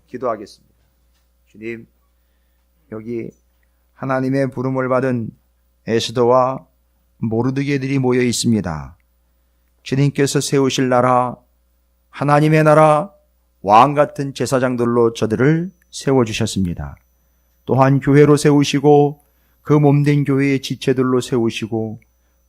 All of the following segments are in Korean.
기도하겠습니다. 주님, 여기 하나님의 부름을 받은 에스더와 모르드게들이 모여 있습니다. 주님께서 세우실 나라, 하나님의 나라, 왕 같은 제사장들로 저들을 세워주셨습니다. 또한 교회로 세우시고 그 몸된 교회의 지체들로 세우시고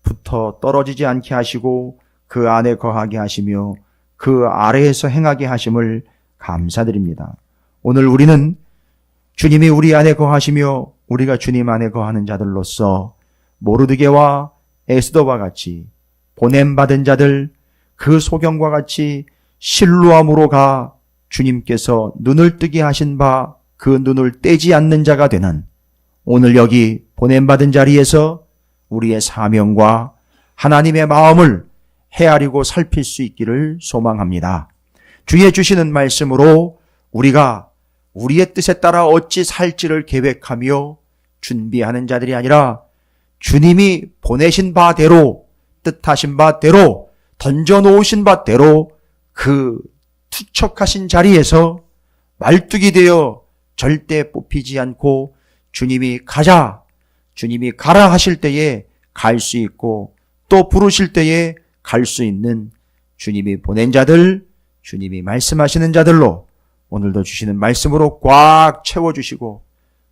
붙어 떨어지지 않게 하시고 그 안에 거하게 하시며 그 아래에서 행하게 하심을 감사드립니다. 오늘 우리는 주님이 우리 안에 거하시며 우리가 주님 안에 거하는 자들로서 모르드게와 에스더와 같이 보냄받은 자들, 그 소경과 같이 실로암으로 가 주님께서 눈을 뜨게 하신 바 그 눈을 떼지 않는 자가 되는 오늘 여기 보냄받은 자리에서 우리의 사명과 하나님의 마음을 헤아리고 살필 수 있기를 소망합니다. 주의 주시는 말씀으로 우리가 우리의 뜻에 따라 어찌 살지를 계획하며 준비하는 자들이 아니라 주님이 보내신 바대로, 뜻하신 바대로, 던져놓으신 바대로 그 투척하신 자리에서 말뚝이 되어 절대 뽑히지 않고 주님이 가자, 주님이 가라 하실 때에 갈 수 있고 또 부르실 때에 갈 수 있는 주님이 보낸 자들, 주님이 말씀하시는 자들로 오늘도 주시는 말씀으로 꽉 채워주시고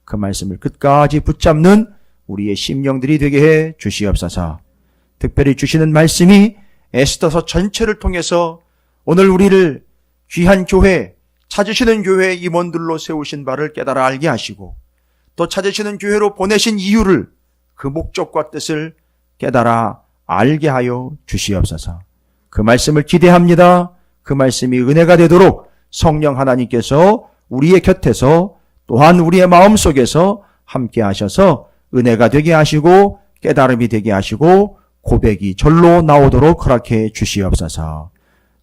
그 말씀을 끝까지 붙잡는 우리의 심령들이 되게 해 주시옵소서. 특별히 주시는 말씀이 에스더서 전체를 통해서 오늘 우리를 귀한 교회, 찾으시는 교회 임원들로 세우신 바를 깨달아 알게 하시고 또 찾으시는 교회로 보내신 이유를, 그 목적과 뜻을 깨달아 알게 하여 주시옵소서. 그 말씀을 기대합니다. 그 말씀이 은혜가 되도록 성령 하나님께서 우리의 곁에서 또한 우리의 마음속에서 함께 하셔서 은혜가 되게 하시고 깨달음이 되게 하시고 고백이 절로 나오도록 허락해 주시옵소서.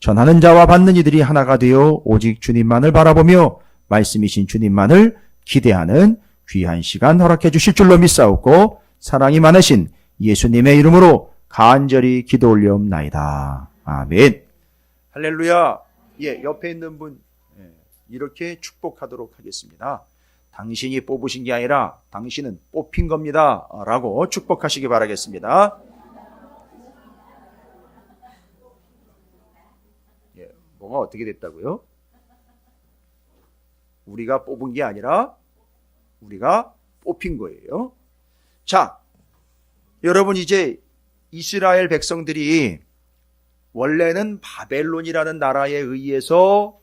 전하는 자와 받는 이들이 하나가 되어 오직 주님만을 바라보며 말씀이신 주님만을 기대하는 귀한 시간 허락해 주실 줄로 믿사옵고 사랑이 많으신 예수님의 이름으로 간절히 기도 올려옵나이다. 아멘. 할렐루야. 예, 옆에 있는 분 이렇게 축복하도록 하겠습니다. 당신이 뽑으신 게 아니라 당신은 뽑힌 겁니다 라고 축복하시기 바라겠습니다. 예, 뭐가 어떻게 됐다고요? 우리가 뽑은 게 아니라 우리가 뽑힌 거예요. 자, 여러분, 이제 이스라엘 백성들이 원래는 바벨론이라는 나라에 의해서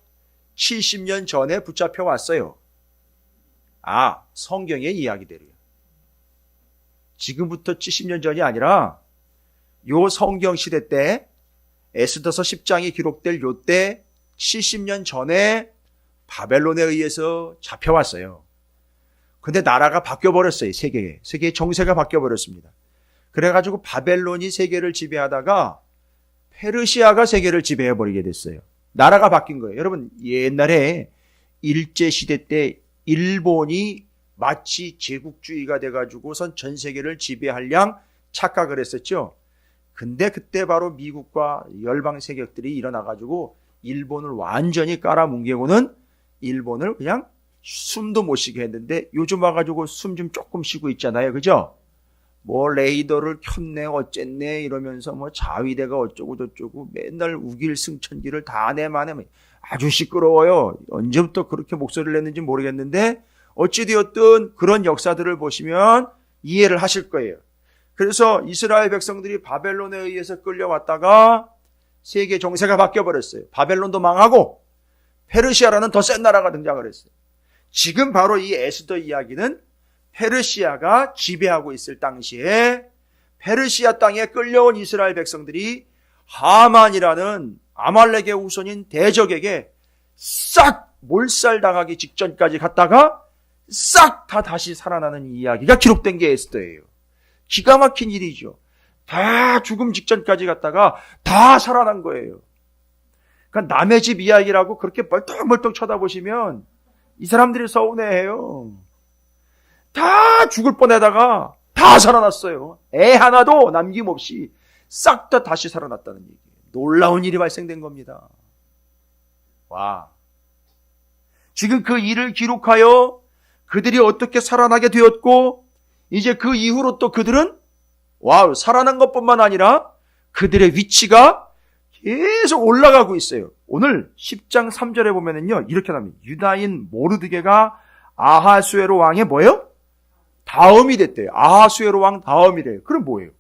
70년 전에 붙잡혀 왔어요. 아, 성경의 이야기대로요. 지금부터 70년 전이 아니라 요 성경 시대 때 에스더서 10장이 기록될 요 때 70년 전에 바벨론에 의해서 잡혀왔어요. 근데 나라가 바뀌어버렸어요. 세계의 정세가 바뀌어버렸습니다. 그래가지고 바벨론이 세계를 지배하다가 페르시아가 세계를 지배해버리게 됐어요. 나라가 바뀐 거예요. 여러분, 옛날에 일제시대 때 일본이 마치 제국주의가 돼가지고선 전 세계를 지배할 양 착각을 했었죠. 근데 그때 바로 미국과 열방 세력들이 일어나가지고 일본을 완전히 깔아뭉개고는 일본을 그냥 숨도 못 쉬게 했는데 요즘 와가지고 숨 좀 조금 쉬고 있잖아요. 그죠? 뭐 레이더를 켰네 어쨌네 이러면서 뭐 자위대가 어쩌고 저쩌고 맨날 우길승천기를 다 내만해 아주 시끄러워요. 언제부터 그렇게 목소리를 냈는지 모르겠는데 어찌되었든 그런 역사들을 보시면 이해를 하실 거예요. 그래서 이스라엘 백성들이 바벨론에 의해서 끌려왔다가 세계 정세가 바뀌어버렸어요. 바벨론도 망하고 페르시아라는 더 센 나라가 등장을 했어요. 지금 바로 이 에스더 이야기는 페르시아가 지배하고 있을 당시에 페르시아 땅에 끌려온 이스라엘 백성들이 하만이라는 아말렉의 후손인 대적에게 싹 몰살당하기 직전까지 갔다가 싹 다 다시 살아나는 이야기가 기록된 게 에스더예요. 기가 막힌 일이죠. 다 죽음 직전까지 갔다가 다 살아난 거예요. 그러니까 남의 집 이야기라고 그렇게 멀뚱멀뚱 쳐다보시면 이 사람들이 서운해해요. 다 죽을 뻔하다가 다 살아났어요. 애 하나도 남김없이 싹 다 다시 살아났다는 얘기예요. 놀라운 일이 발생된 겁니다. 와. 지금 그 일을 기록하여 그들이 어떻게 살아나게 되었고, 이제 그 이후로 또 그들은 살아난 것뿐만 아니라 그들의 위치가 계속 올라가고 있어요. 오늘 10장 3절에 보면은요, 이렇게 나옵니다. 유다인 모르드게가 아하수에로 왕의 뭐예요? 다음이 됐대요. 아하수에로 왕 다음이래요. 그럼 뭐예요?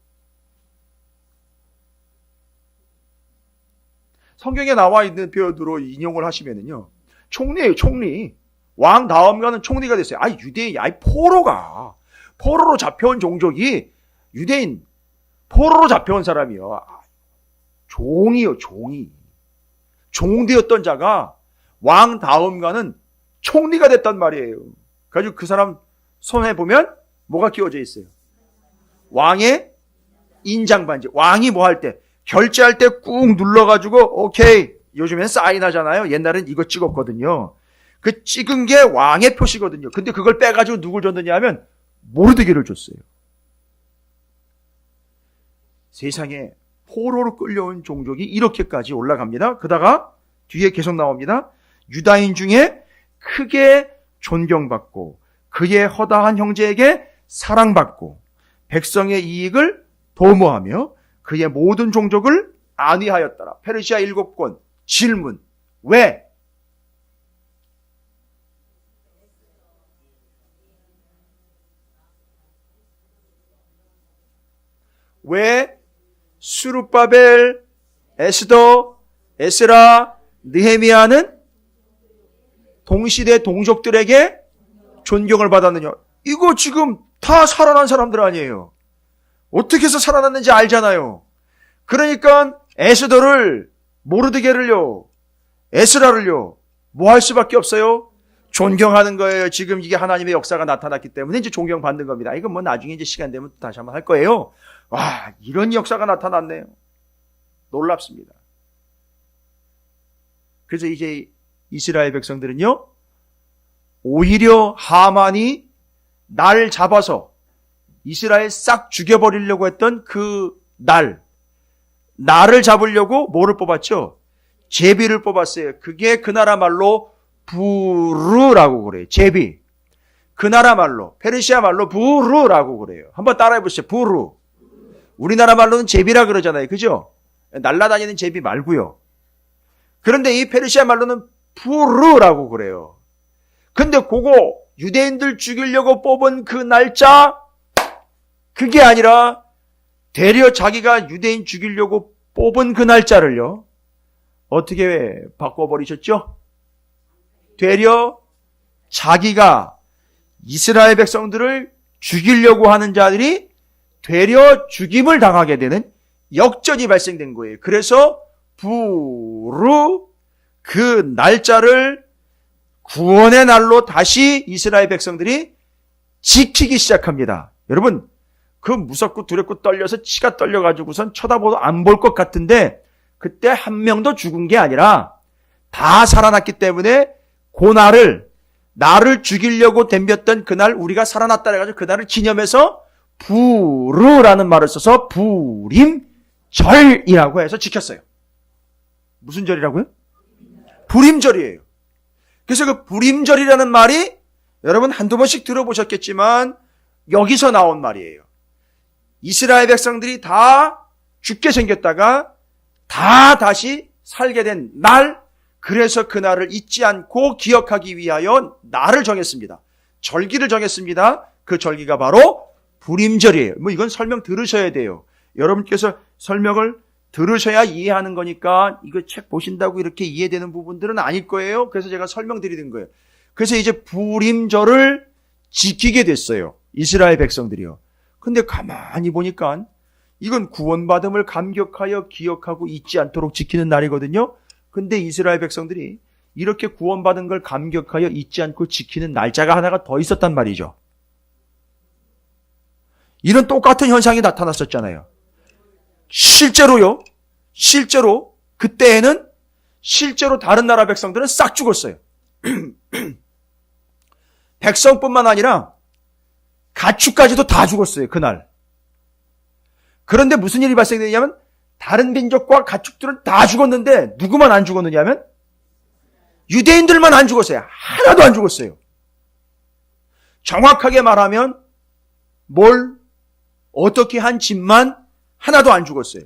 성경에 나와 있는 표현으로 인용을 하시면은요, 총리예요, 총리. 왕 다음가는 총리가 됐어요. 유대인, 포로로 잡혀온 종족이 유대인, 포로로 잡혀온 사람이요. 종이요, 종이. 종되었던 자가 왕 다음가는 총리가 됐단 말이에요. 그래가지고 그 사람 손에 보면 뭐가 끼워져 있어요? 왕의 인장반지. 왕이 뭐 할 때, 결제할 때 꾹 눌러가지고 오케이. 요즘엔 사인하잖아요. 옛날엔 이거 찍었거든요. 그 찍은 게 왕의 표시거든요. 근데 그걸 빼가지고 누굴 줬느냐 하면 모르드게를 줬어요. 세상에 포로로 끌려온 종족이 이렇게까지 올라갑니다. 그러다가 뒤에 계속 나옵니다. 유다인 중에 크게 존경받고 그의 허다한 형제에게 사랑받고 백성의 이익을 도모하며 그의 모든 종족을 안위하였더라. 페르시아 7권. 질문. 왜? 왜 수룹바벨, 에스더, 에스라, 느헤미야는 동시대 동족들에게 존경을 받았느냐? 이거 지금 다 살아난 사람들 아니에요. 어떻게 해서 살아났는지 알잖아요. 그러니까 에스더를, 모르드게를요, 에스라를요, 뭐 할 수밖에 없어요? 존경하는 거예요. 지금 이게 하나님의 역사가 나타났기 때문에 이제 존경받는 겁니다. 이건 뭐 나중에 이제 시간 되면 다시 한번 할 거예요. 와, 이런 역사가 나타났네요. 놀랍습니다. 그래서 이제 이스라엘 백성들은요, 오히려 하만이 날 잡아서 이스라엘 싹 죽여버리려고 했던 그 날을 잡으려고 뭐를 뽑았죠? 제비를 뽑았어요. 그게 그 나라 말로 부르라고 그래요. 제비. 그 나라 말로, 페르시아 말로 부르라고 그래요. 한번 따라해 보시죠. 부르. 우리나라 말로는 제비라 그러잖아요. 그죠? 날아다니는 제비 말고요. 그런데 이 페르시아 말로는 부르라고 그래요. 근데 그거 유대인들 죽이려고 뽑은 그 날짜, 그게 아니라 되려 자기가 유대인 죽이려고 뽑은 그 날짜를요, 어떻게 바꿔버리셨죠? 되려 자기가 이스라엘 백성들을 죽이려고 하는 자들이 되려 죽임을 당하게 되는 역전이 발생된 거예요. 그래서 부르, 그 날짜를 구원의 날로 다시 이스라엘 백성들이 지키기 시작합니다. 여러분, 그 무섭고 두렵고 떨려서 치가 떨려가지고선 쳐다보도 안 볼 것 같은데, 그때 한 명도 죽은 게 아니라 다 살아났기 때문에 그 나를 죽이려고 덤볐던 그날 우리가 살아났다 해가지고 그날을 기념해서 부르라는 말을 써서 부림절이라고 해서 지켰어요. 무슨 절이라고요? 부림절이에요. 그래서 그 부림절이라는 말이 여러분 한두 번씩 들어보셨겠지만 여기서 나온 말이에요. 이스라엘 백성들이 다 죽게 생겼다가 다 다시 살게 된 날, 그래서 그 날을 잊지 않고 기억하기 위하여 날을 정했습니다. 절기를 정했습니다. 그 절기가 바로 부림절이에요. 뭐 이건 설명 들으셔야 돼요. 여러분께서 설명을 들으셔야 이해하는 거니까 이거 책 보신다고 이렇게 이해되는 부분들은 아닐 거예요. 그래서 제가 설명드리는 거예요. 그래서 이제 부림절을 지키게 됐어요. 이스라엘 백성들이요. 근데 가만히 보니까 이건 구원받음을 감격하여 기억하고 잊지 않도록 지키는 날이거든요. 근데 이스라엘 백성들이 이렇게 구원받은 걸 감격하여 잊지 않고 지키는 날짜가 하나가 더 있었단 말이죠. 이런 똑같은 현상이 나타났었잖아요. 실제로 그때에는 실제로 다른 나라 백성들은 싹 죽었어요. 백성뿐만 아니라 가축까지도 다 죽었어요. 그날. 그런데 무슨 일이 발생되냐면 다른 민족과 가축들은 다 죽었는데 누구만 안 죽었느냐면 유대인들만 안 죽었어요. 하나도 안 죽었어요. 정확하게 말하면 어떻게 한 집만 하나도 안 죽었어요.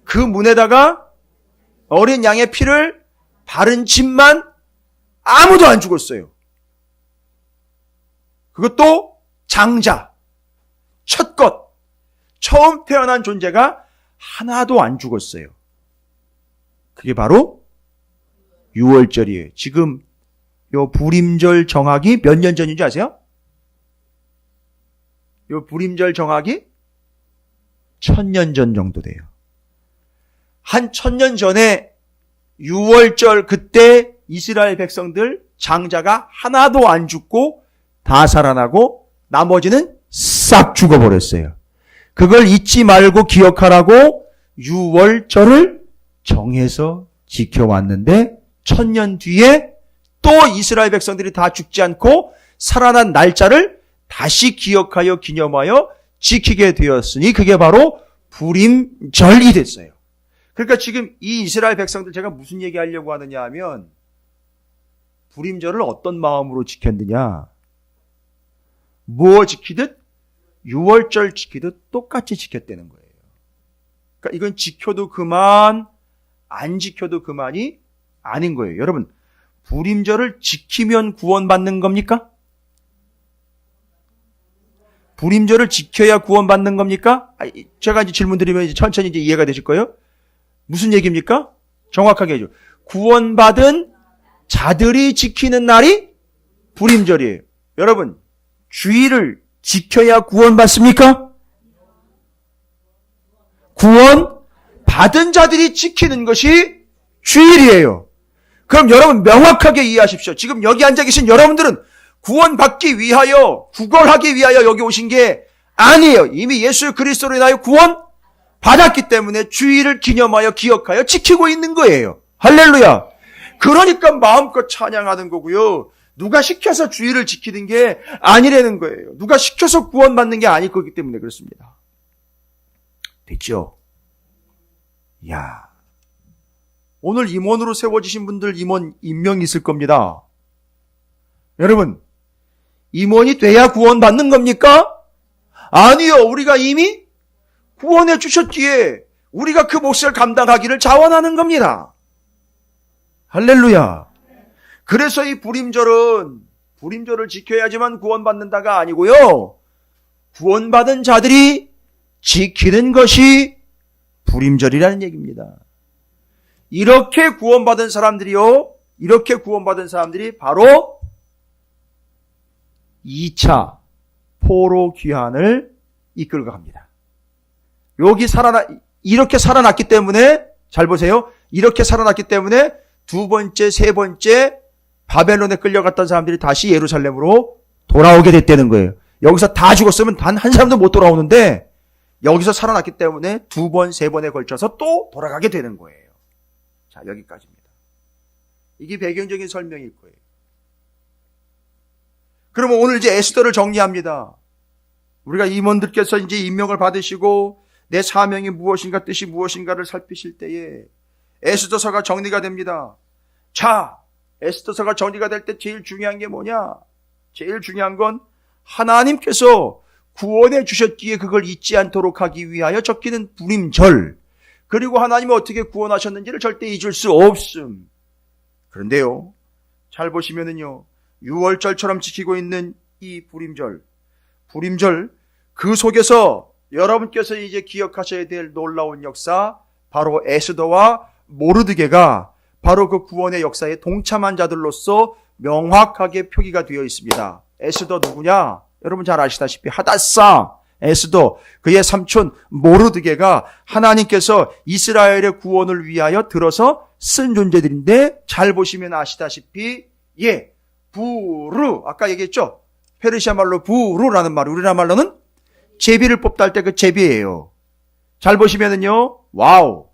그 문에다가 어린 양의 피를 바른 집만 아무도 안 죽었어요. 그것도 장자, 첫 것, 처음 태어난 존재가 하나도 안 죽었어요. 그게 바로 유월절이에요. 지금 요 불임절 정확이 몇 년 전인지 아세요? 요 불임절 정확이 1000년 전 정도 돼요. 한 1000년 전에 유월절 그때 이스라엘 백성들 장자가 하나도 안 죽고 다 살아나고 나머지는 싹 죽어버렸어요. 그걸 잊지 말고 기억하라고 유월절을 정해서 지켜왔는데 1000년 뒤에 또 이스라엘 백성들이 다 죽지 않고 살아난 날짜를 다시 기억하여 기념하여 지키게 되었으니 그게 바로 불임절이 됐어요. 그러니까 지금 이 이스라엘 백성들 제가 무슨 얘기하려고 하느냐 하면 불임절을 어떤 마음으로 지켰느냐. 무엇 지키듯 유월절 지키듯 똑같이 지켰다는 거예요. 그러니까 이건 지켜도 그만 안 지켜도 그만이 아닌 거예요. 여러분 불임절을 지키면 구원받는 겁니까? 불임절을 지켜야 구원받는 겁니까? 제가 이제 질문 드리면 이제 천천히 이제 이해가 되실 거예요. 무슨 얘기입니까? 정확하게 해줘. 구원받은 자들이 지키는 날이 불임절이에요. 여러분, 주일을 지켜야 구원받습니까? 구원받은 자들이 지키는 것이 주일이에요. 그럼 여러분 명확하게 이해하십시오. 지금 여기 앉아 계신 여러분들은 구원받기 위하여, 구걸하기 위하여 여기 오신 게 아니에요. 이미 예수 그리스도로 인하여 구원 받았기 때문에 주일을 기념하여 기억하여 지키고 있는 거예요. 할렐루야. 그러니까 마음껏 찬양하는 거고요. 누가 시켜서 주일을 지키는 게 아니라는 거예요. 누가 시켜서 구원받는 게 아닐 거기 때문에 그렇습니다. 됐죠? 야, 오늘 임원으로 세워지신 분들 임원 임명이 있을 겁니다. 여러분, 임원이 돼야 구원받는 겁니까? 아니요. 우리가 이미 구원해 주셨기에 우리가 그 몫을 감당하기를 자원하는 겁니다. 할렐루야. 그래서 이 불임절을 지켜야지만 구원받는다가 아니고요. 구원받은 자들이 지키는 것이 불임절이라는 얘기입니다. 이렇게 구원받은 사람들이 바로 2차 포로 귀환을 이끌고 갑니다. 이렇게 살아났기 때문에, 잘 보세요. 이렇게 살아났기 때문에 두 번째, 세 번째 바벨론에 끌려갔던 사람들이 다시 예루살렘으로 돌아오게 됐다는 거예요. 여기서 다 죽었으면 단 한 사람도 못 돌아오는데 여기서 살아났기 때문에 두 번, 세 번에 걸쳐서 또 돌아가게 되는 거예요. 자, 여기까지입니다. 이게 배경적인 설명일 거예요. 그러면 오늘 이제 에스더를 정리합니다. 우리가 임원들께서 이제 임명을 받으시고 내 사명이 무엇인가, 뜻이 무엇인가를 살피실 때에 에스더서가 정리가 됩니다. 자, 에스더서가 정리가 될 때 제일 중요한 게 뭐냐? 제일 중요한 건 하나님께서 구원해 주셨기에 그걸 잊지 않도록 하기 위하여 적히는 불임절, 그리고 하나님이 어떻게 구원하셨는지를 절대 잊을 수 없음. 그런데요, 잘 보시면은요, 유월절처럼 지키고 있는 이 불임절, 그 속에서 여러분께서 이제 기억하셔야 될 놀라운 역사, 바로 에스더와 모르드게가 바로 그 구원의 역사에 동참한 자들로서 명확하게 표기가 되어 있습니다. 에스더 누구냐? 여러분 잘 아시다시피 하닷사, 에스더, 그의 삼촌 모르드게가 하나님께서 이스라엘의 구원을 위하여 들어서 쓴 존재들인데, 잘 보시면 아시다시피 부르, 아까 얘기했죠? 페르시아 말로 부르라는 말, 우리나라 말로는 제비를 뽑다 할 때 그 제비예요. 잘 보시면은요, 와우,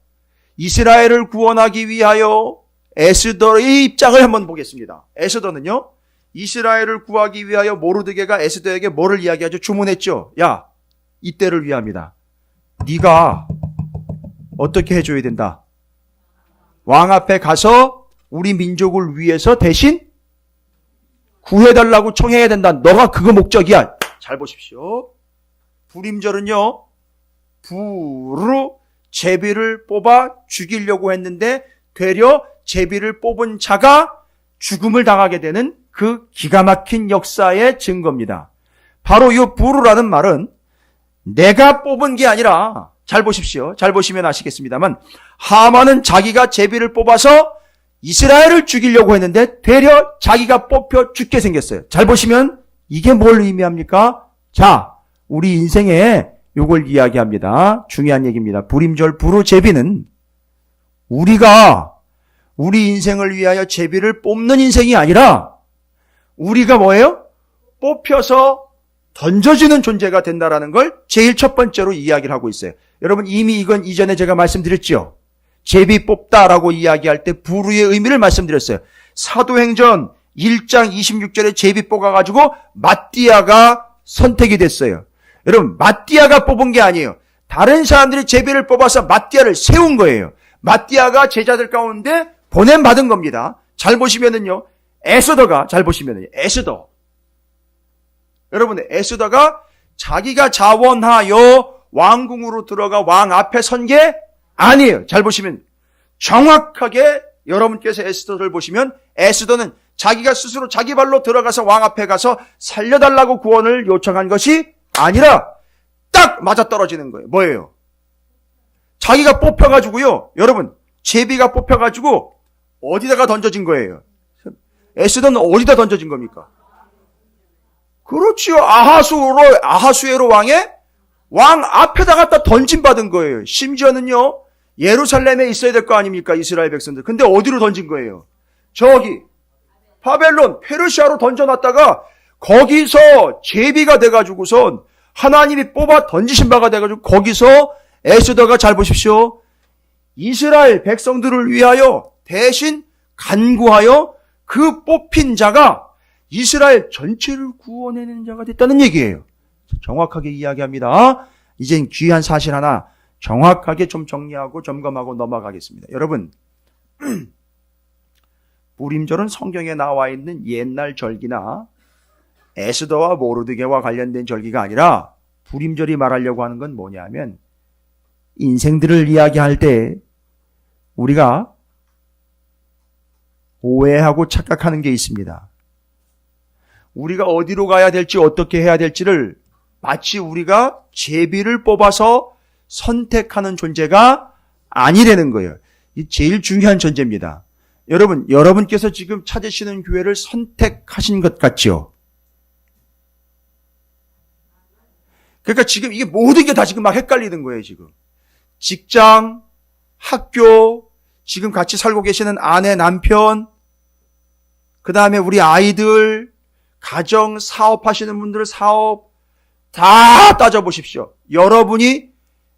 이스라엘을 구원하기 위하여 에스더의 입장을 한번 보겠습니다. 에스더는요, 이스라엘을 구하기 위하여 모르드게가 에스더에게 뭐를 이야기하죠? 주문했죠. 야, 이때를 위함이다. 네가 어떻게 해줘야 된다? 왕 앞에 가서 우리 민족을 위해서 대신 구해달라고 청해야 된다. 너가 그거 목적이야. 잘 보십시오. 불임절은요, 부로 제비를 뽑아 죽이려고 했는데 되려 제비를 뽑은 자가 죽음을 당하게 되는 그 기가 막힌 역사의 증거입니다. 바로 이 부르라는 말은 내가 뽑은 게 아니라, 잘 보십시오. 잘 보시면 아시겠습니다만, 하만은 자기가 제비를 뽑아서 이스라엘을 죽이려고 했는데 되려 자기가 뽑혀 죽게 생겼어요. 잘 보시면 이게 뭘 의미합니까? 자, 우리 인생에 요걸 이야기합니다. 중요한 얘기입니다. 불임절 부르 제비는 우리가 우리 인생을 위하여 제비를 뽑는 인생이 아니라 우리가 뭐예요? 뽑혀서 던져지는 존재가 된다라는 걸 제일 첫 번째로 이야기를 하고 있어요. 여러분 이미 이건 이전에 제가 말씀드렸죠. 제비 뽑다라고 이야기할 때 부르의 의미를 말씀드렸어요. 사도행전 1장 26절에 제비 뽑아가지고 마띠아가 선택이 됐어요. 여러분 마띠아가 뽑은 게 아니에요. 다른 사람들이 제비를 뽑아서 마띠아를 세운 거예요. 마띠아가 제자들 가운데 보냄받은 겁니다. 잘 보시면은요, 에스더가, 잘 보시면은요, 에스더. 여러분, 에스더가 자기가 자원하여 왕궁으로 들어가 왕 앞에 선 게 아니에요. 잘 보시면 정확하게 여러분께서 에스더를 보시면 에스더는 자기가 스스로 자기 발로 들어가서 왕 앞에 가서 살려달라고 구원을 요청한 것이 아니라 딱 맞아떨어지는 거예요. 뭐예요? 자기가 뽑혀가지고요. 여러분, 제비가 뽑혀가지고 어디다가 던져진 거예요? 에스더는 어디다 던져진 겁니까? 그렇지요. 아하수에로 왕의 왕 앞에다 갖다 던짐받은 거예요. 심지어는요, 예루살렘에 있어야 될 거 아닙니까? 이스라엘 백성들. 근데 어디로 던진 거예요? 저기, 바벨론, 페르시아로 던져놨다가 거기서 제비가 돼가지고선 하나님이 뽑아 던지신 바가 돼가지고 거기서 에스더가 잘 보십시오. 이스라엘 백성들을 위하여 대신 간구하여 그 뽑힌 자가 이스라엘 전체를 구원해내는 자가 됐다는 얘기예요. 정확하게 이야기합니다. 이젠 귀한 사실 하나 정확하게 좀 정리하고 점검하고 넘어가겠습니다. 여러분, 불임절은 성경에 나와 있는 옛날 절기나 에스더와 모르드게와 관련된 절기가 아니라 불임절이 말하려고 하는 건 뭐냐면 인생들을 이야기할 때 우리가 오해하고 착각하는 게 있습니다. 우리가 어디로 가야 될지 어떻게 해야 될지를 마치 우리가 제비를 뽑아서 선택하는 존재가 아니라는 거예요. 이 제일 중요한 전제입니다. 여러분, 여러분께서 지금 찾으시는 교회를 선택하신 것 같죠? 그러니까 지금 이게 모든 게 다 지금 막 헷갈리는 거예요, 지금. 직장, 학교, 지금 같이 살고 계시는 아내, 남편, 그 다음에 우리 아이들, 가정, 사업하시는 분들 사업 다 따져보십시오. 여러분이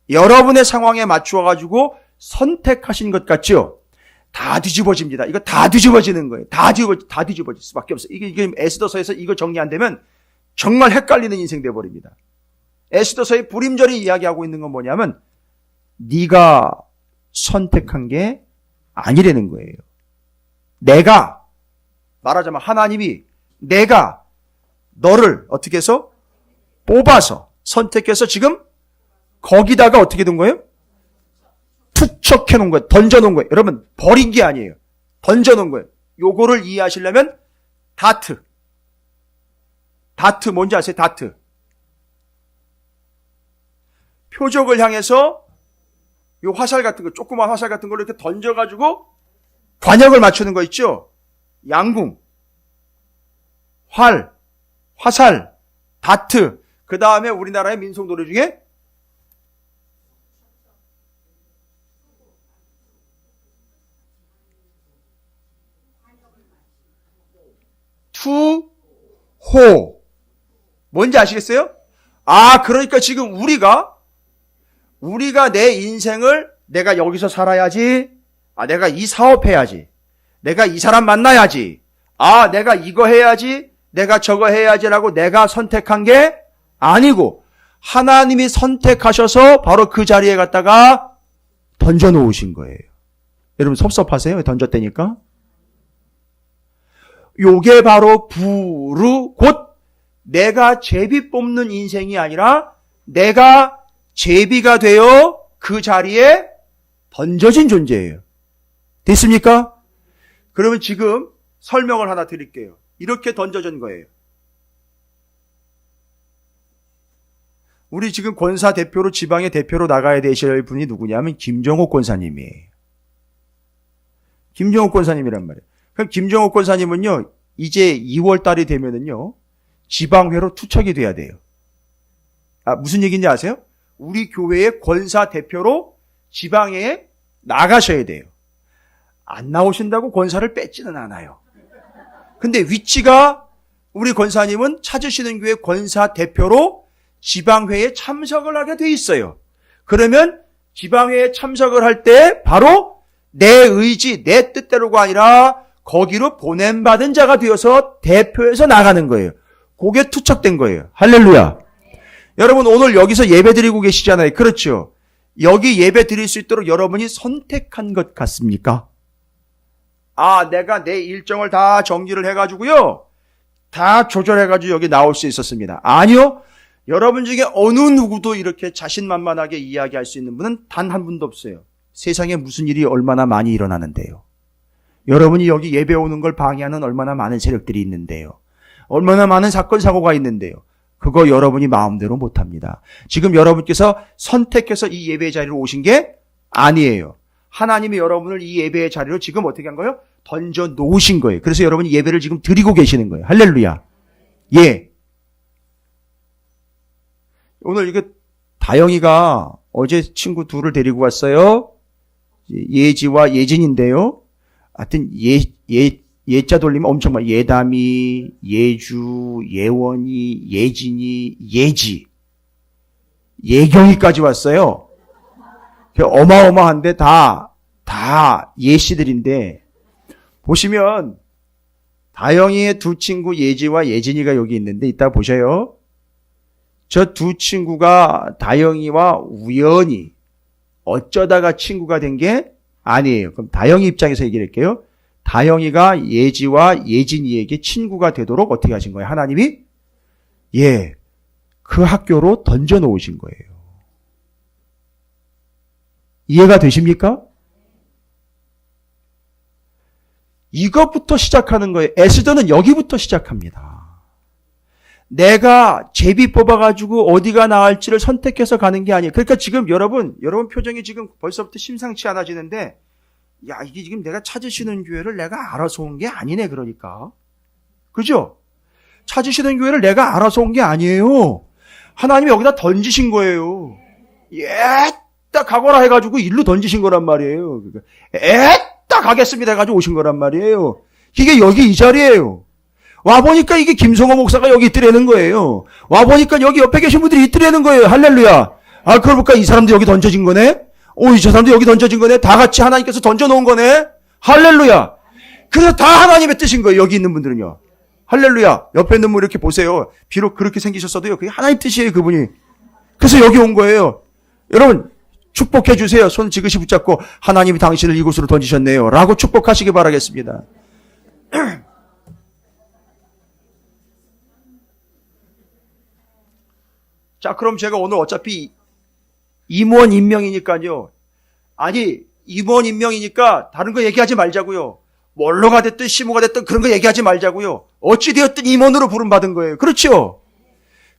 여러분의 상황에 맞추어가지고 선택하신 것 같죠? 다 뒤집어집니다. 이거 다 뒤집어지는 거예요. 다 뒤집어질 수밖에 없어요. 이게 에스더서에서 이거 정리 안 되면 정말 헷갈리는 인생 돼버립니다. 에스더서의 불임절이 이야기하고 있는 건 뭐냐면 네가 선택한 게 아니라는 거예요. 내가 말하자면 하나님이 내가 너를 어떻게 해서 뽑아서 선택해서 지금 거기다가 어떻게 된 거예요? 투척해 놓은 거예요. 던져 놓은 거예요. 여러분 버린 게 아니에요. 던져 놓은 거예요. 요거를 이해하시려면 다트 뭔지 아세요? 다트 표적을 향해서 요 화살 같은 거, 조그만 화살 같은 걸 이렇게 던져가지고 관역을 맞추는 거 있죠? 양궁, 화살, 다트, 그 다음에 우리나라의 민속놀이 중에 투호. 뭔지 아시겠어요? 그러니까 지금 우리가 내 인생을 내가 여기서 살아야지, 내가 이 사업해야지, 내가 이 사람 만나야지, 내가 이거 해야지, 내가 저거 해야지라고 내가 선택한 게 아니고 하나님이 선택하셔서 바로 그 자리에 갖다가 던져놓으신 거예요. 여러분 섭섭하세요? 던졌다니까? 요게 바로 부르 곧 내가 제비 뽑는 인생이 아니라 내가 제비가 되어 그 자리에 던져진 존재예요. 됐습니까? 그러면 지금 설명을 하나 드릴게요. 이렇게 던져진 거예요. 우리 지금 권사 대표로 지방의 대표로 나가야 되실 분이 누구냐면 김정옥 권사님이에요. 김정옥 권사님이란 말이에요. 그럼 김정옥 권사님은요, 이제 2월 달이 되면은요, 지방회로 투척이 돼야 돼요. 무슨 얘기인지 아세요? 우리 교회의 권사 대표로 지방회에 나가셔야 돼요. 안 나오신다고 권사를 뺏지는 않아요. 근데 위치가 우리 권사님은 찾으시는 교회 권사 대표로 지방회에 참석을 하게 돼 있어요. 그러면 지방회에 참석을 할 때 바로 내 의지, 내 뜻대로가 아니라 거기로 보냄받은 자가 되어서 대표해서 나가는 거예요. 그게 투척된 거예요. 할렐루야. 여러분 오늘 여기서 예배 드리고 계시잖아요. 그렇죠? 여기 예배 드릴 수 있도록 여러분이 선택한 것 같습니까? 내가 내 일정을 다 정리를 해가지고요. 다 조절해가지고 여기 나올 수 있었습니다. 아니요. 여러분 중에 어느 누구도 이렇게 자신만만하게 이야기할 수 있는 분은 단 한 분도 없어요. 세상에 무슨 일이 얼마나 많이 일어나는데요. 여러분이 여기 예배 오는 걸 방해하는 얼마나 많은 세력들이 있는데요. 얼마나 많은 사건 사고가 있는데요. 그거 여러분이 마음대로 못합니다. 지금 여러분께서 선택해서 이 예배 자리로 오신 게 아니에요. 하나님이 여러분을 이 예배의 자리로 지금 어떻게 한 거예요? 던져 놓으신 거예요. 그래서 여러분이 예배를 지금 드리고 계시는 거예요. 할렐루야. 예. 오늘 이게 다영이가 어제 친구 둘을 데리고 왔어요. 예지와 예진인데요. 하여튼 예자 돌리면 엄청 많아요. 예담이, 예주, 예원이, 예진이, 예지, 예경이까지 왔어요. 어마어마한데 다 예씨들인데 보시면 다영이의 두 친구 예지와 예진이가 여기 있는데 이따 보셔요. 저 두 친구가 다영이와 우연히 어쩌다가 친구가 된 게 아니에요. 그럼 다영이 입장에서 얘기를 할게요. 다영이가 예지와 예진이에게 친구가 되도록 어떻게 하신 거예요? 하나님이 그 학교로 던져 놓으신 거예요. 이해가 되십니까? 이것부터 시작하는 거예요. 에스더는 여기부터 시작합니다. 내가 제비 뽑아가지고 어디가 나을지를 선택해서 가는 게 아니에요. 그러니까 지금 여러분 표정이 지금 벌써부터 심상치 않아지는데, 이게 지금 내가 찾으시는 교회를 내가 알아서 온 게 아니네, 그러니까. 그죠? 찾으시는 교회를 내가 알아서 온 게 아니에요. 하나님이 여기다 던지신 거예요. 딱 가거라 해가지고 일로 던지신 거란 말이에요. 딱 가겠습니다 해가지고 오신 거란 말이에요. 이게 여기 이 자리예요. 와보니까 이게 김성호 목사가 여기 있더라는 거예요. 와보니까 여기 옆에 계신 분들이 있더라는 거예요. 할렐루야. 그러고 보니까 이 사람도 여기 던져진 거네? 저 사람도 여기 던져진 거네? 다 같이 하나님께서 던져놓은 거네? 할렐루야. 그래서 다 하나님의 뜻인 거예요. 여기 있는 분들은요. 할렐루야. 옆에 있는 분 이렇게 보세요. 비록 그렇게 생기셨어도요. 그게 하나님 뜻이에요, 그분이. 그래서 여기 온 거예요. 여러분, 축복해 주세요. 손 지그시 붙잡고 하나님이 당신을 이곳으로 던지셨네요. 라고 축복하시기 바라겠습니다. 자, 그럼 제가 오늘 어차피 임원 임명이니까요. 임원 임명이니까 다른 거 얘기하지 말자고요. 원로가 됐든 시무가 됐든 그런 거 얘기하지 말자고요. 어찌되었든 임원으로 부름받은 거예요. 그렇죠?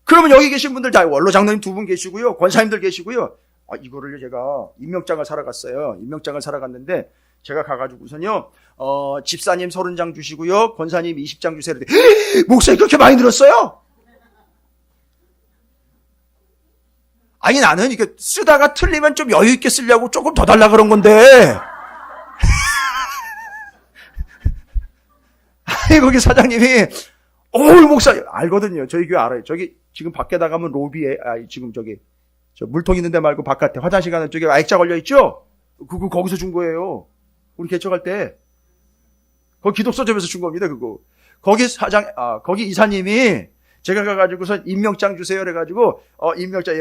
그러면 여기 계신 분들 다 원로 장로님 두 분 계시고요. 권사님들 계시고요. 이거를 제가 임명장을 사러 갔어요. 임명장을 사러 갔는데 제가 가가지고선요. 집사님 30장 주시고요. 권사님 20장 주세요. 목사님 그렇게 많이 들었어요? 나는 이게 쓰다가 틀리면 좀 여유 있게 쓰려고 조금 더 달라 그런 건데. 거기 사장님이 목사 알거든요. 저희 교회 알아요. 저기 지금 밖에 나가면 로비에 지금 저 물통 있는 데 말고 바깥에 화장실 가는 쪽에 액자 걸려 있죠? 그거 거기서 준 거예요. 우리 개척할 때. 거기 기독서점에서 준 겁니다, 그거. 거기 거기 이사님이 제가 가가지고서 임명장 주세요. 그래가지고, 임명장,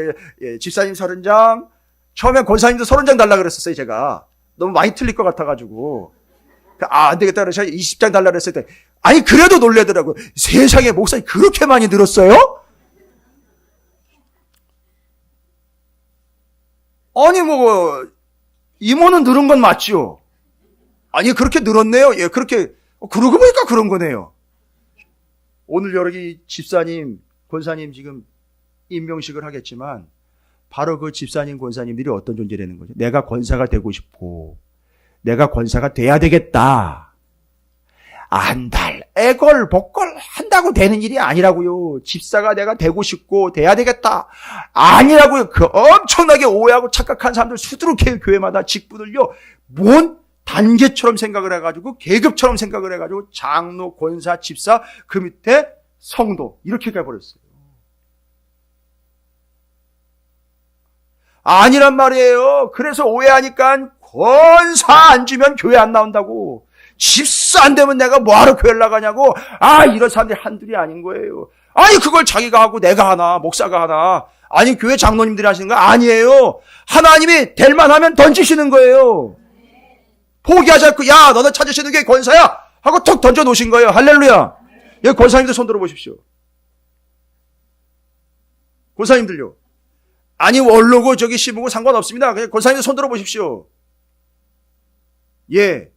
집사님 30장, 처음에 권사님도 30장 달라 그랬었어요, 제가. 너무 많이 틀릴 것 같아가지고. 안 되겠다 그래서 20장 달라 그랬을 때, 아니 그래도 놀래더라고요. 세상에 목사님 그렇게 많이 늘었어요? 아니 뭐 이모는 늘은 건 맞죠? 아니 그렇게 늘었네요. 예, 그렇게 그러고 보니까 그런 거네요. 오늘 여기 집사님, 권사님 지금 임명식을 하겠지만 바로 그 집사님, 권사님들이 어떤 존재라는 거죠. 내가 권사가 되고 싶고 내가 권사가 돼야 되겠다. 안달, 애걸, 복걸 한다고 되는 일이 아니라고요. 집사가 내가 되고 싶고 돼야 되겠다. 아니라고요. 그 엄청나게 오해하고 착각한 사람들 수두룩해요. 교회마다 직분을요. 뭔 단계처럼 생각을 해가지고 계급처럼 생각을 해가지고 장로, 권사, 집사 그 밑에 성도 이렇게 가버렸어요. 아니란 말이에요. 그래서 오해하니까 권사 안 주면 교회 안 나온다고. 집사 안 되면 내가 뭐하러 교회를 나가냐고. 이런 사람들이 한둘이 아닌 거예요. 아니 그걸 자기가 하고 내가 하나, 목사가 하나. 아니 교회 장로님들이 하시는 거 아니에요. 하나님이 될 만하면 던지시는 거예요. 포기하지 않고 야 너는 찾으시는 게 권사야 하고 툭 던져놓으신 거예요. 할렐루야. 여기 권사님들 손 들어보십시오. 권사님들요. 아니 원로고 저기 시부고 상관없습니다. 그냥 권사님들 손 들어보십시오. 예,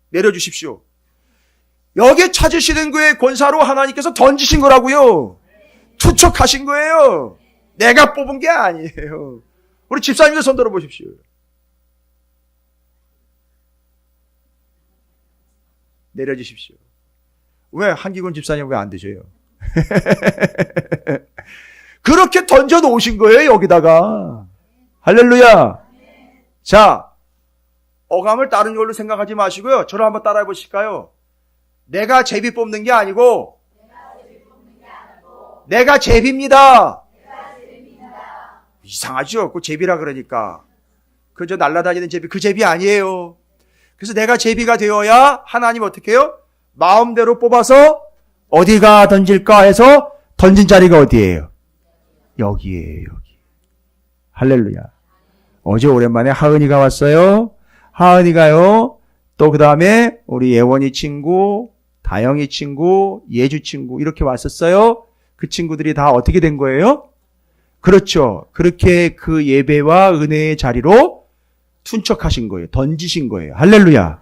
내려주십시오. 여기 찾으시는 거에 권사로 하나님께서 던지신 거라고요. 투척하신 거예요. 내가 뽑은 게 아니에요. 우리 집사님들 손 들어보십시오. 내려주십시오. 왜 한기곤 집사님 왜 안 드셔요? 그렇게 던져 놓으신 거예요, 여기다가. 할렐루야. 자, 어감을 다른 걸로 생각하지 마시고요. 저를 한번 따라해 보실까요? 내가 제비 뽑는 게 아니고 내가 제비입니다. 이상하죠? 그 제비라 그러니까. 그저 날아다니는 제비, 그 제비 아니에요. 그래서 내가 제비가 되어야 하나님 어떻게 해요? 마음대로 뽑아서 어디가 던질까 해서 던진 자리가 어디예요? 여기에요, 여기. 할렐루야. 어제 오랜만에 하은이가 왔어요. 하은이가요. 또 그 다음에 우리 예원이 친구, 다영이 친구, 예주 친구 이렇게 왔었어요. 그 친구들이 다 어떻게 된 거예요? 그렇죠. 그렇게 그 예배와 은혜의 자리로 툰척하신 거예요. 던지신 거예요. 할렐루야.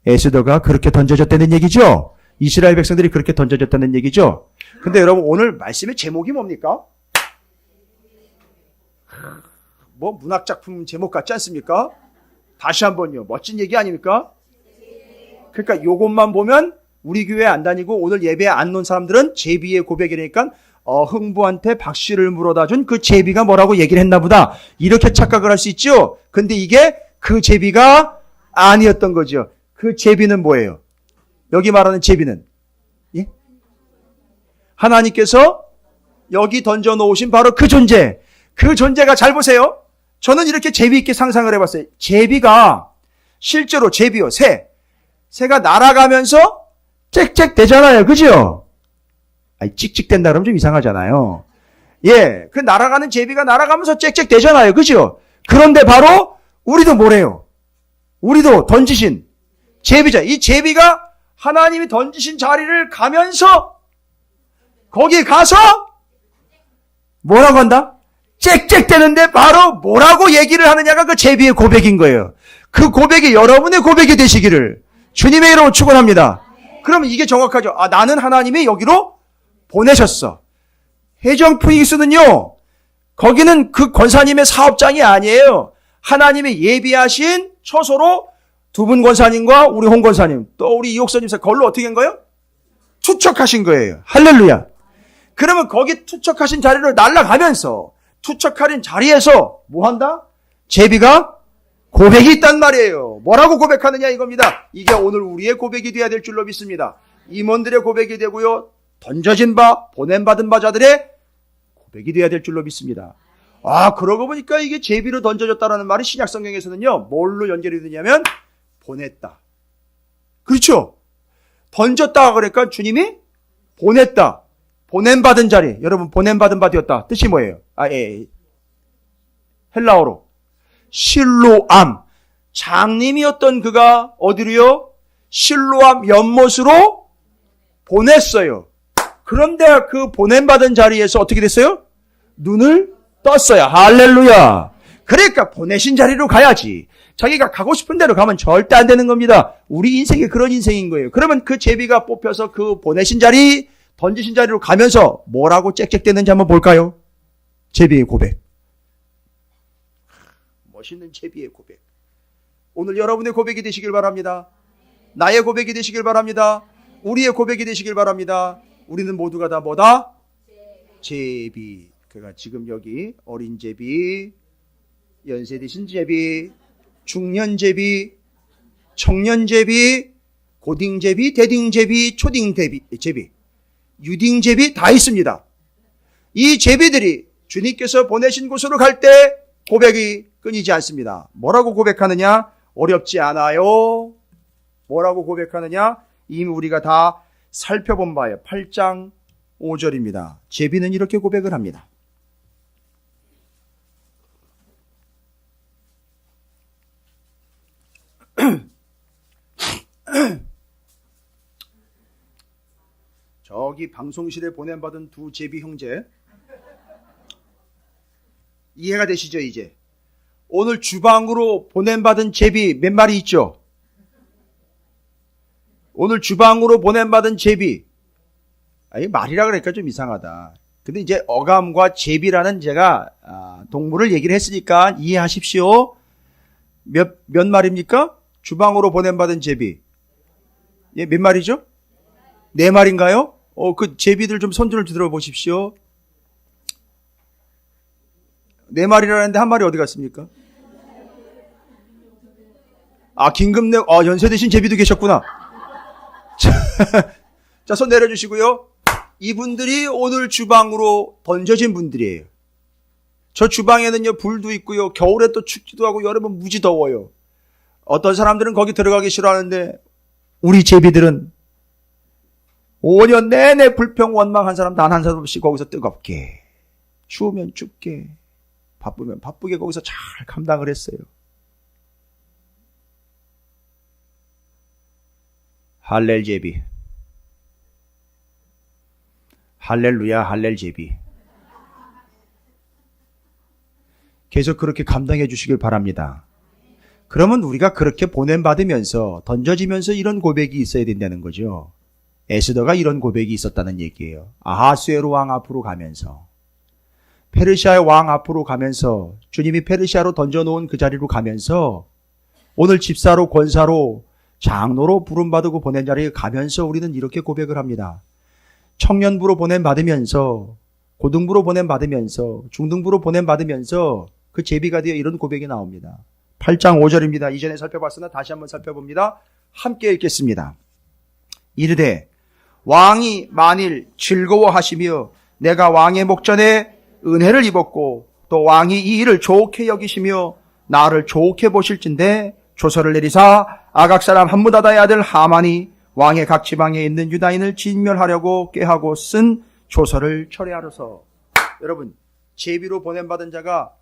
에스더가 그렇게 던져졌다는 얘기죠. 이스라엘 백성들이 그렇게 던져졌다는 얘기죠. 근데 여러분 오늘 말씀의 제목이 뭡니까? 뭐 문학작품 제목 같지 않습니까? 다시 한번요. 멋진 얘기 아닙니까? 그러니까 요것만 보면 우리 교회 안 다니고 오늘 예배에 안 놓은 사람들은 제비의 고백이니까 흥부한테 박씨를 물어다 준 그 제비가 뭐라고 얘기를 했나 보다. 이렇게 착각을 할 수 있죠. 근데 이게 그 제비가 아니었던 거죠. 그 제비는 뭐예요? 여기 말하는 제비는 예? 하나님께서 여기 던져 놓으신 바로 그 존재. 그 존재가 잘 보세요. 저는 이렇게 재미있게 상상을 해봤어요. 제비가 실제로 제비요. 새가 날아가면서 짹짹 대잖아요. 그죠? 아니, 찍찍댄다 그러면 좀 이상하잖아요. 예, 그 날아가는 제비가 날아가면서 짹짹 대잖아요. 그죠? 그런데 바로 우리도 뭐래요? 우리도 던지신 제비자. 이 제비가 하나님이 던지신 자리를 가면서 거기 가서 뭐라고 한다? 짹짹대는데 바로 뭐라고 얘기를 하느냐가 그 제비의 고백인 거예요. 그 고백이 여러분의 고백이 되시기를 주님의 이름으로 축원합니다. 그러면 이게 정확하죠. 나는 하나님이 여기로 보내셨어. 해정 프닉스는요. 거기는 그 권사님의 사업장이 아니에요. 하나님이 예비하신 처소로 두 분 권사님과 우리 홍 권사님 또 우리 이옥선님 그걸로 어떻게 한 거예요? 투척하신 거예요. 할렐루야. 그러면 거기 투척하신 자리로 날아가면서 투척하는 자리에서 뭐 한다? 제비가 고백이 있단 말이에요. 뭐라고 고백하느냐 이겁니다. 이게 오늘 우리의 고백이 돼야 될 줄로 믿습니다. 임원들의 고백이 되고요. 던져진 바, 보냄받은 바자들의 고백이 돼야 될 줄로 믿습니다. 그러고 보니까 이게 제비로 던져졌다라는 말이 신약 성경에서는요. 뭘로 연결이 되냐면 보냈다. 그렇죠? 던졌다 그러니까 주님이 보냈다. 보냄받은 자리. 여러분 보냄받은 바 되었다. 뜻이 뭐예요? 헬라어로 실로암. 장님이었던 그가 어디로요? 실로암 연못으로 보냈어요. 그런데 그 보냄받은 자리에서 어떻게 됐어요? 눈을 떴어요. 할렐루야. 그러니까 보내신 자리로 가야지. 자기가 가고 싶은 대로 가면 절대 안 되는 겁니다. 우리 인생이 그런 인생인 거예요. 그러면 그 제비가 뽑혀서 그 보내신 자리, 던지신 자리로 가면서 뭐라고 짹짹대는지 한번 볼까요? 제비의 고백. 멋있는 제비의 고백. 오늘 여러분의 고백이 되시길 바랍니다. 나의 고백이 되시길 바랍니다. 우리의 고백이 되시길 바랍니다. 우리는 모두가 다 뭐다? 제비. 그러니까 지금 여기 어린 제비, 연세 드신 제비, 중년 제비, 청년 제비, 고딩 제비, 대딩 제비, 초딩 제비, 유딩 제비 다 있습니다. 이 제비들이 주님께서 보내신 곳으로 갈 때 고백이 끊이지 않습니다. 뭐라고 고백하느냐? 어렵지 않아요. 뭐라고 고백하느냐? 이미 우리가 다 살펴본 바에 8장 5절입니다. 제비는 이렇게 고백을 합니다. 저기 방송실에 보냄받은 두 제비 형제 이해가 되시죠? 이제 오늘 주방으로 보냄받은 제비 몇 마리 있죠? 오늘 주방으로 보냄받은 제비, 아니 말이라 그러니까 좀 이상하다. 근데 이제 어감과 제비라는 제가 동물을 얘기를 했으니까 이해하십시오. 몇 마리입니까? 주방으로 보냄받은 제비. 예, 몇 마리죠? 4마리인가요? 그 제비들 좀 손 좀 들어보십시오. 4마리라는데 한 마리 어디 갔습니까? 긴급내, 연세 드신 제비도 계셨구나. 자, 손 내려주시고요. 이분들이 오늘 주방으로 던져진 분들이에요. 저 주방에는요, 불도 있고요. 겨울에 또 춥기도 하고 여름은 무지 더워요. 어떤 사람들은 거기 들어가기 싫어하는데 우리 제비들은 5년 내내 불평 원망한 사람 단 한 사람 없이 거기서 뜨겁게, 추우면 춥게, 바쁘면 바쁘게 거기서 잘 감당을 했어요. 할렐 제비. 할렐루야, 할렐 제비. 계속 그렇게 감당해 주시길 바랍니다. 그러면 우리가 그렇게 보냄받으면서 던져지면서 이런 고백이 있어야 된다는 거죠. 에스더가 이런 고백이 있었다는 얘기예요. 아하수에로 왕 앞으로 가면서, 페르시아의 왕 앞으로 가면서, 주님이 페르시아로 던져놓은 그 자리로 가면서, 오늘 집사로, 권사로, 장로로 부름받고 보낸 자리에 가면서 우리는 이렇게 고백을 합니다. 청년부로 보냄받으면서, 고등부로 보냄받으면서, 중등부로 보냄받으면서 그 제비가 되어 이런 고백이 나옵니다. 8장 5절입니다. 이전에 살펴봤으나 다시 한번 살펴봅니다. 함께 읽겠습니다. 이르되 왕이 만일 즐거워하시며 내가 왕의 목전에 은혜를 입었고 또 왕이 이 일을 좋게 여기시며 나를 좋게 보실진대 조서를 내리사 아각 사람 함무다다의 아들 하만이 왕의 각 지방에 있는 유다인을 진멸하려고 꾀하고 쓴 조서를 철회하로서. 여러분, 제비로 보냄받은 자가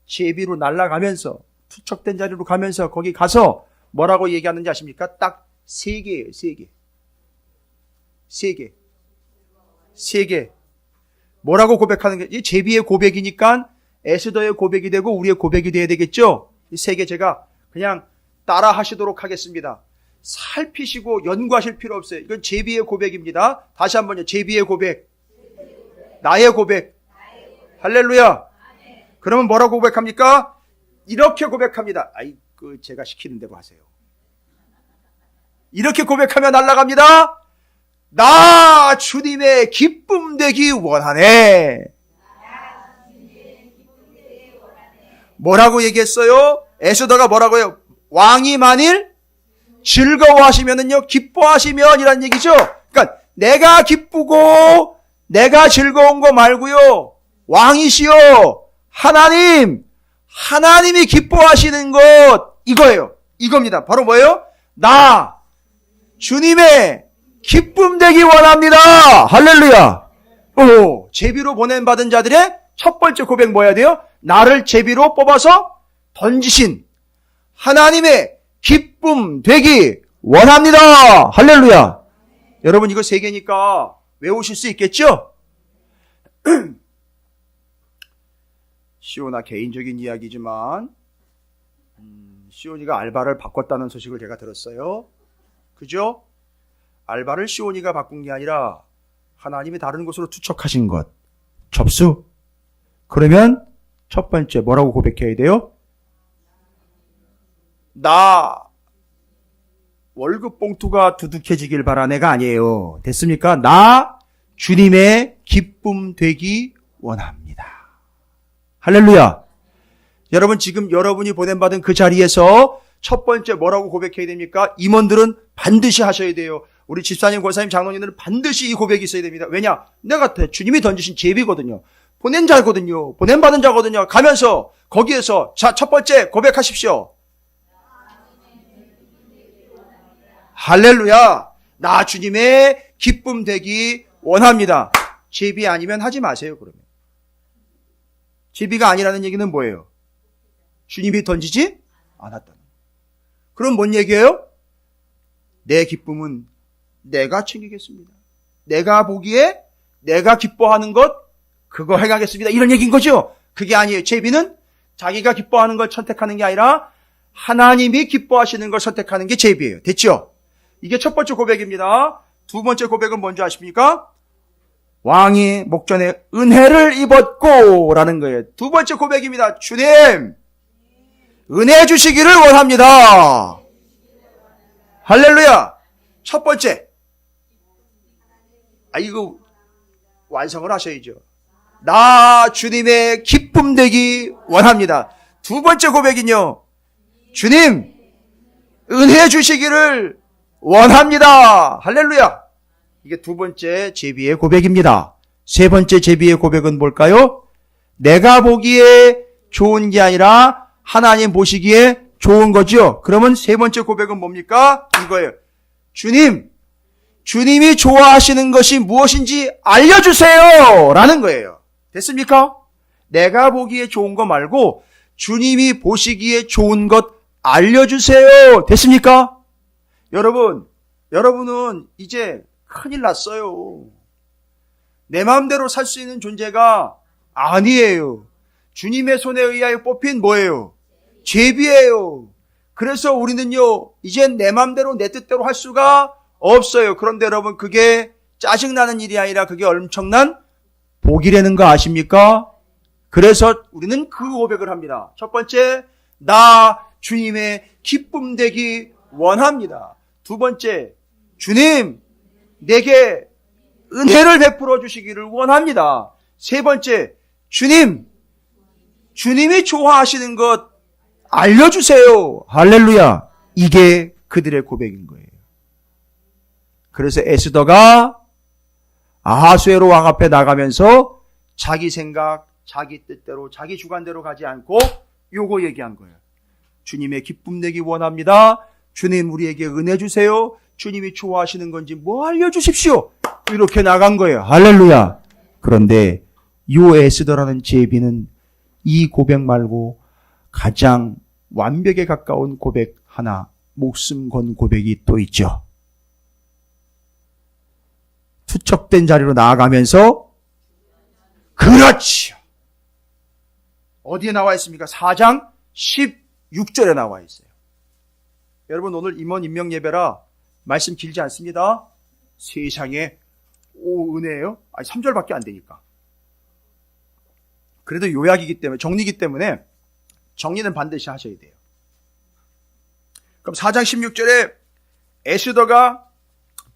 제비로 날아가면서 투척된 자리로 가면서 거기 가서 뭐라고 얘기하는지 아십니까? 딱 3개예요. 3개. 3개. 3개. 뭐라고 고백하는 게, 이 제비의 고백이니까 에스더의 고백이 되고 우리의 고백이 돼야 되겠죠? 이 3개 제가 그냥 따라 하시도록 하겠습니다. 살피시고 연구하실 필요 없어요. 이건 제비의 고백입니다. 다시 한번요. 제비의 고백. 나의 고백. 할렐루야. 그러면 뭐라고 고백합니까? 이렇게 고백합니다. 제가 시키는 대로 하세요. 이렇게 고백하며 날아갑니다. 나 주님의 기쁨 되기 원하네. 뭐라고 얘기했어요? 에스더가 뭐라고요? 왕이 만일 즐거워하시면은요, 기뻐하시면이란 얘기죠. 그러니까 내가 기쁘고 내가 즐거운 거 말고요, 왕이시여 하나님이 기뻐하시는 것, 이거예요. 이겁니다. 바로 뭐예요? 나 주님의 기쁨 되기 원합니다. 할렐루야. 제비로 보냄받은 자들의 첫 번째 고백 뭐야 돼요? 나를 제비로 뽑아서 던지신 하나님의 기쁨 되기 원합니다. 할렐루야. 여러분 이거 3개니까 외우실 수 있겠죠? 시온아 개인적인 이야기지만 시온이가 알바를 바꿨다는 소식을 제가 들었어요. 그죠? 알바를 시온이가 바꾼 게 아니라 하나님이 다른 곳으로 투척하신 것. 접수. 그러면 첫 번째 뭐라고 고백해야 돼요? 나 월급 봉투가 두둑해지길 바란 애가 아니에요. 됐습니까? 나 주님의 기쁨 되기 원합니다. 할렐루야. 여러분 지금 여러분이 보냄받은 그 자리에서 첫 번째 뭐라고 고백해야 됩니까? 임원들은 반드시 하셔야 돼요. 우리 집사님, 권사님, 장로님들은 반드시 이 고백이 있어야 됩니다. 왜냐? 내가 주님이 던지신 제비거든요. 보낸 자거든요. 보냄받은 자거든요. 가면서 거기에서 자, 첫 번째 고백하십시오. 할렐루야. 나 주님의 기쁨 되기 원합니다. 제비 아니면 하지 마세요. 그러면 제비가 아니라는 얘기는 뭐예요? 주님이 던지지 않았다는. 그럼 뭔 얘기예요? 내 기쁨은 내가 챙기겠습니다. 내가 보기에 내가 기뻐하는 것 그거 행하겠습니다. 이런 얘기인 거죠. 그게 아니에요. 제비는 자기가 기뻐하는 걸 선택하는 게 아니라 하나님이 기뻐하시는 걸 선택하는 게 제비예요. 됐죠? 이게 첫 번째 고백입니다. 두 번째 고백은 뭔지 아십니까? 왕이 목전에 은혜를 입었고 라는 거예요. 두 번째 고백입니다. 주님 은혜 주시기를 원합니다. 할렐루야. 첫 번째. 이거 완성을 하셔야죠. 나 주님의 기쁨 되기 원합니다. 두 번째 고백은요. 주님 은혜 주시기를 원합니다. 할렐루야. 이게 두 번째 제비의 고백입니다. 세 번째 제비의 고백은 뭘까요? 내가 보기에 좋은 게 아니라 하나님 보시기에 좋은 거죠. 그러면 세 번째 고백은 뭡니까? 이거예요. 주님이 좋아하시는 것이 무엇인지 알려주세요. 라는 거예요. 됐습니까? 내가 보기에 좋은 거 말고 주님이 보시기에 좋은 것 알려주세요. 됐습니까? 여러분은 이제 큰일 났어요. 내 마음대로 살 수 있는 존재가 아니에요. 주님의 손에 의하여 뽑힌 뭐예요? 제비예요. 그래서 우리는요, 이젠 내 마음대로 내 뜻대로 할 수가 없어요. 그런데 여러분, 그게 짜증나는 일이 아니라 그게 엄청난 복이라는 거 아십니까? 그래서 우리는 그 고백을 합니다. 첫 번째, 나 주님의 기쁨 되기 원합니다. 두 번째, 주님, 내게 은혜를 베풀어 주시기를 원합니다. 세 번째, 주님이 좋아하시는 것 알려주세요. 할렐루야. 이게 그들의 고백인 거예요. 그래서 에스더가 아하수에로 왕 앞에 나가면서 자기 생각, 자기 뜻대로, 자기 주관대로 가지 않고 요거 얘기한 거예요. 주님의 기쁨 내기 원합니다. 주님 우리에게 은혜 주세요. 주님이 좋아하시는 건지 뭐 알려주십시오. 이렇게 나간 거예요. 할렐루야. 그런데 요 에스더라는 제비는 이 고백 말고 가장 완벽에 가까운 고백 하나, 목숨 건 고백이 또 있죠. 투척된 자리로 나아가면서 그렇지요. 어디에 나와 있습니까? 4장 16절에 나와 있어요. 여러분 오늘 임원 임명 예배라 말씀 길지 않습니다. 세상에 은혜예요? 3절밖에 안 되니까. 그래도 요약이기 때문에 정리이기 때문에 정리는 반드시 하셔야 돼요. 그럼 4장 16절에 에스더가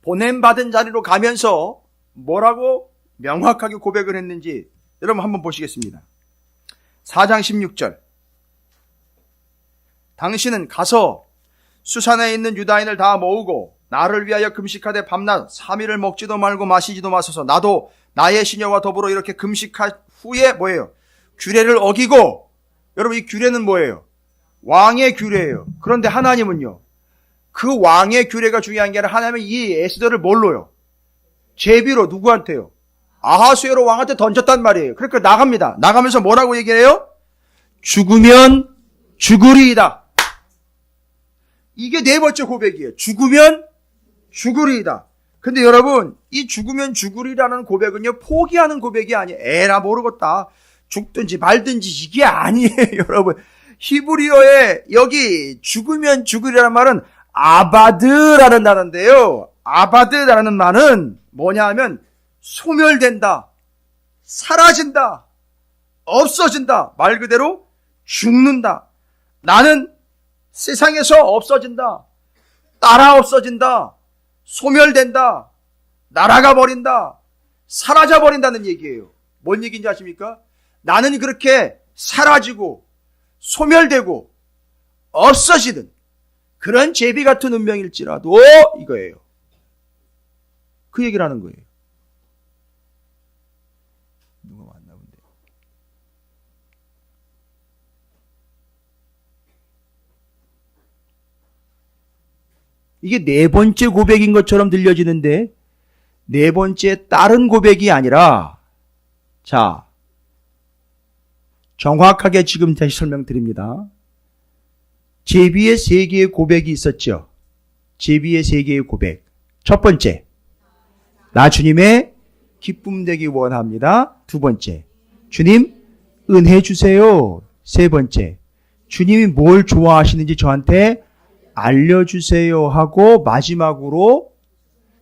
보냄받은 자리로 가면서 뭐라고 명확하게 고백을 했는지 여러분 한번 보시겠습니다. 4장 16절. 당신은 가서 수산에 있는 유다인을 다 모으고 나를 위하여 금식하되 밤낮 3일을 먹지도 말고 마시지도 마소서. 나도 나의 시녀와 더불어 이렇게 금식한 후에 뭐예요? 규례를 어기고. 여러분 이 규례는 뭐예요? 왕의 규례예요. 그런데 하나님은요, 그 왕의 규례가 중요한 게 아니라 하나님은 이 에스더를 뭘로요? 제비로 누구한테요? 아하수에로 왕한테 던졌단 말이에요. 그러니까 나갑니다. 나가면서 뭐라고 얘기해요? 죽으면 죽으리이다. 이게 네 번째 고백이에요. 죽으면 죽으리이다. 근데 여러분, 이 죽으면 죽으리라는 고백은요, 포기하는 고백이 아니에요. 에라 모르겠다. 죽든지 말든지 이게 아니에요, 여러분. 히브리어에 여기 죽으면 죽으리라는 말은 아바드라는 단어인데요. 아바드라는 말은 뭐냐 하면 소멸된다, 사라진다, 없어진다. 말 그대로 죽는다. 나는 세상에서 없어진다, 따라 없어진다, 소멸된다, 날아가 버린다, 사라져 버린다는 얘기예요. 뭔 얘기인지 아십니까? 나는 그렇게 사라지고 소멸되고 없어지는 그런 제비 같은 운명일지라도 이거예요. 그 얘기를 하는 거예요. 누가 왔나 본데. 이게 네 번째 고백인 것처럼 들려지는데 네 번째 다른 고백이 아니라, 자, 정확하게 지금 다시 설명드립니다. 제비의 세 개의 고백이 있었죠. 제비의 세 개의 고백. 첫 번째, 나 주님의 기쁨 되기 원합니다. 두 번째, 주님 은혜 주세요. 세 번째, 주님이 뭘 좋아하시는지 저한테 알려주세요 하고 마지막으로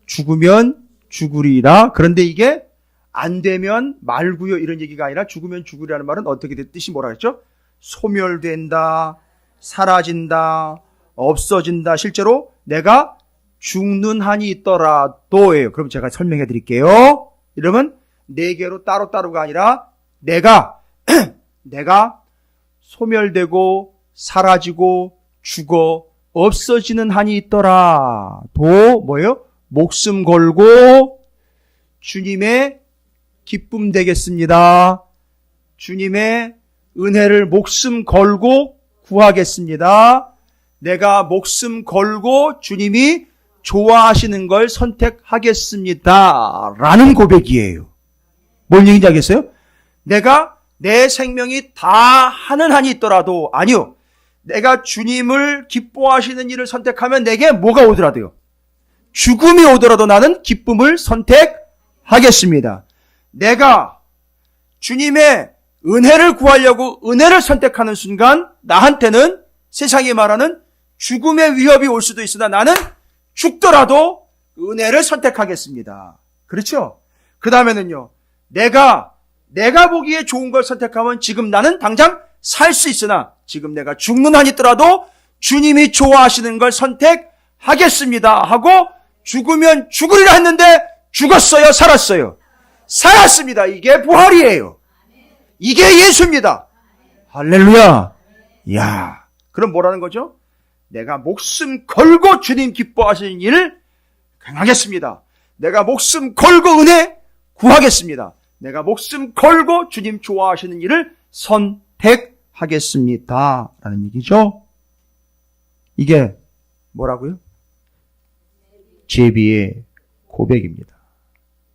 죽으면 죽으리라. 그런데 이게 안 되면 말고요 이런 얘기가 아니라 죽으면 죽으리라는 말은 어떻게 뜻이 뭐라 했죠? 소멸된다, 사라진다, 없어진다. 실제로 내가 죽는 한이 있더라도예요. 그럼 제가 설명해 드릴게요. 이러면 네 개로 따로따로가 아니라 내가 소멸되고 사라지고 죽어 없어지는 한이 있더라도 뭐예요? 목숨 걸고 주님의 기쁨 되겠습니다. 주님의 은혜를 목숨 걸고 구하겠습니다. 내가 목숨 걸고 주님이 좋아하시는 걸 선택하겠습니다. 라는 고백이에요. 뭔 얘기인지 알겠어요? 내가 내 생명이 다 하는 한이 있더라도, 아니요, 내가 주님을 기뻐하시는 일을 선택하면 내게 뭐가 오더라도요, 죽음이 오더라도 나는 기쁨을 선택하겠습니다. 내가 주님의 은혜를 구하려고 은혜를 선택하는 순간 나한테는 세상이 말하는 죽음의 위협이 올 수도 있으나 나는 죽더라도 은혜를 선택하겠습니다. 그렇죠? 그 다음에는요, 내가 보기에 좋은 걸 선택하면 지금 나는 당장 살 수 있으나 지금 내가 죽는 한이 있더라도 주님이 좋아하시는 걸 선택하겠습니다 하고 죽으면 죽으리라 했는데 죽었어요, 살았어요? 살았습니다. 이게 부활이에요. 이게 예수입니다. 할렐루야. 이야, 그럼 뭐라는 거죠? 내가 목숨 걸고 주님 기뻐하시는 일을 행하겠습니다. 내가 목숨 걸고 은혜 구하겠습니다. 내가 목숨 걸고 주님 좋아하시는 일을 선택하겠습니다. 라는 얘기죠. 이게 뭐라고요? 제비의 고백입니다.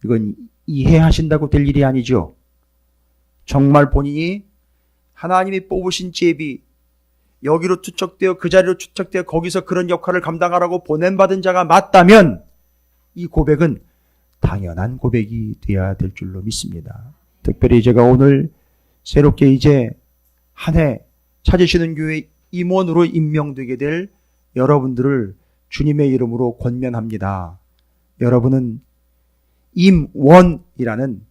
이건 이해하신다고 될 일이 아니죠. 정말 본인이 하나님이 뽑으신 제비, 여기로 투척되어 그 자리로 투척되어 거기서 그런 역할을 감당하라고 보냄받은 자가 맞다면 이 고백은 당연한 고백이 되어야 될 줄로 믿습니다. 특별히 제가 오늘 새롭게 이제 한 해 찾으시는 교회 임원으로 임명되게 될 여러분들을 주님의 이름으로 권면합니다. 여러분은 임원이라는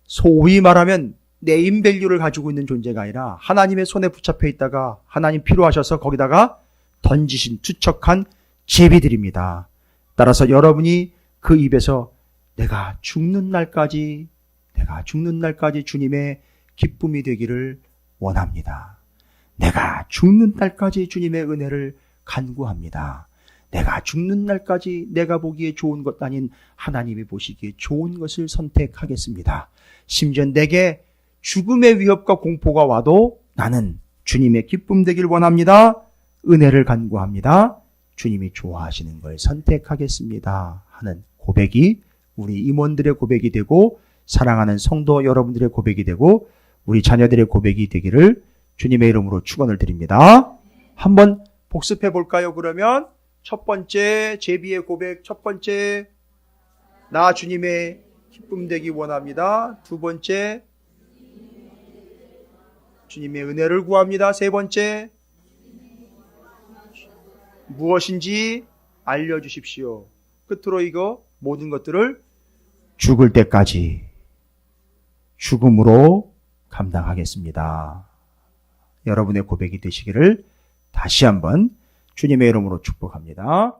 소위 말하면 네임밸류를 가지고 있는 존재가 아니라 하나님의 손에 붙잡혀 있다가 하나님 필요하셔서 거기다가 던지신 투척한 제비들입니다. 따라서 여러분이 그 입에서 내가 죽는 날까지 주님의 기쁨이 되기를 원합니다. 내가 죽는 날까지 주님의 은혜를 간구합니다. 내가 죽는 날까지 내가 보기에 좋은 것 아닌 하나님이 보시기에 좋은 것을 선택하겠습니다. 심지어 내게 죽음의 위협과 공포가 와도 나는 주님의 기쁨 되길 원합니다. 은혜를 간구합니다. 주님이 좋아하시는 걸 선택하겠습니다. 하는 고백이 우리 임원들의 고백이 되고 사랑하는 성도 여러분들의 고백이 되고 우리 자녀들의 고백이 되기를 주님의 이름으로 축원을 드립니다. 한번 복습해 볼까요? 그러면 첫 번째 제비의 고백, 첫 번째 나 주님의 기쁨 되기 원합니다. 두 번째, 주님의 은혜를 구합니다. 세 번째, 무엇인지 알려주십시오. 끝으로 이거 모든 것들을 죽을 때까지 죽음으로 감당하겠습니다. 여러분의 고백이 되시기를 다시 한번 주님의 이름으로 축복합니다.